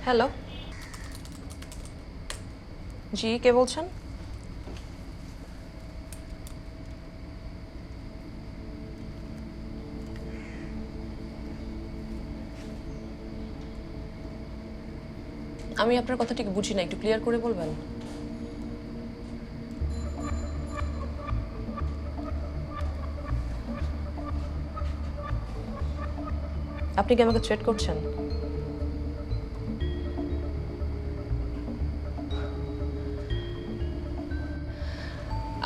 Hello, জি কে বলছেন? আমি আপনার কথা ঠিক বুঝি না, একটু ক্লিয়ার করে বলবেন? আপনি কি আমাকে থ্রেট করছেন?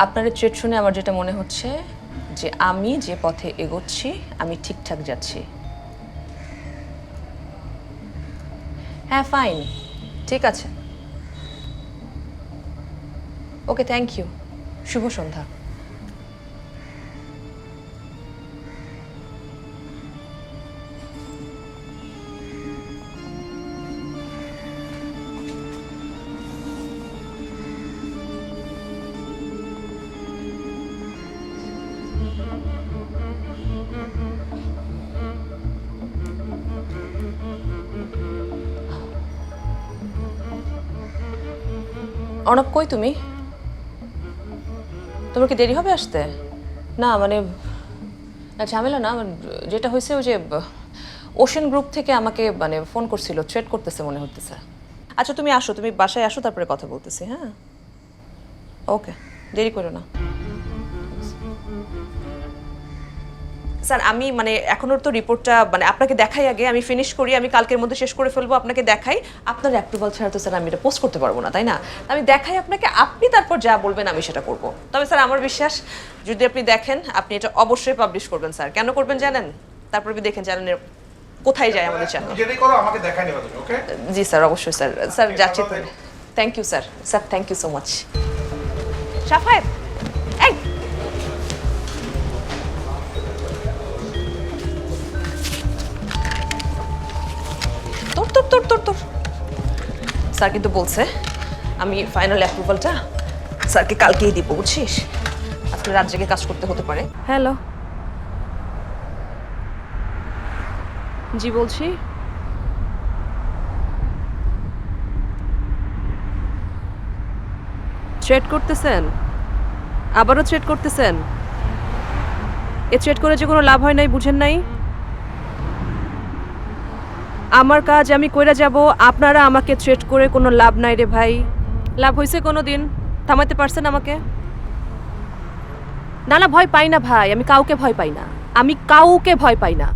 আপনার এই থ্রেট শুনে আমার যেটা মনে হচ্ছে যে আমি যে পথে এগোচ্ছি আমি ঠিকঠাক যাচ্ছি। হ্যাঁ, ফাইন, ঠিক আছে। ওকে, থ্যাংক ইউ। শুভ সন্ধ্যা। অর্ণব, কই তুমি? তোমার কি দেরি হবে আসতে? না মানে ঝামেলা না, যেটা হয়েছে ওই যে ওশেন গ্রুপ থেকে আমাকে মানে ফোন করছিল, থ্রেট করতেছে মনে হতেছে। আচ্ছা তুমি আসো, তুমি বাসায় আসো, তারপরে কথা বলতেছি। হ্যাঁ, ওকে, দেরি করো না। স্যার আমি মানে এখনোর তো রিপোর্টটা মানে আপনাকে দেখাই, আগে আমি ফিনিশ করি, আমি কালকের মধ্যে শেষ করে ফেলবো, আপনাকে দেখাই। আপনার অ্যাপ্রুভাল ছাড়া তো স্যার আমি এটা পোস্ট করতে পারবো না, তাই না? আমি দেখাই আপনাকে, আপনি তারপর যা বলবেন আমি সেটা করব। তবে স্যার আমার বিশ্বাস যদি আপনি দেখেন আপনি এটা অবশ্যই পাবলিশ করবেন। স্যার কেন করবেন জানেন? তারপর আপনি দেখেন চ্যানেলের কোথায় যায় আমাদের চ্যানেল। যেটাই করো আমাকে দেখাই নেবা তুমি, ওকে? জি স্যার, অবশ্যই স্যার। স্যার যাচ্ছি। Thank you sir. Sir thank you so much. Safayet, এই তোর তোর তোর তোর তোর স্যার কিন্তু বলছে আমি ফাইনাল অ্যাপ্রুভালটা স্যারকে কালকেই দিব, বুঝছিস? আজকে রাত জেগে কাজ করতে হতে পারে। হ্যালো, জি বলছি। থ্রেট করতেছেন? আবারও থ্রেট করতেছেন? এ থ্রেট করে যে কোনো লাভ হয় নাই, বুঝেন নাই? আমার কাজ আমি কইরা যাব, আপনারা আমাকে থ্রেট করে কোনো লাভ নাই রে ভাই। লাভ হয়েছে কোনো দিন? থামাইতে পারছেন আমাকে? না না, ভয় পাই না ভাই, আমি কাউকে ভয় পাই না, আমি কাউকে ভয় পাই না।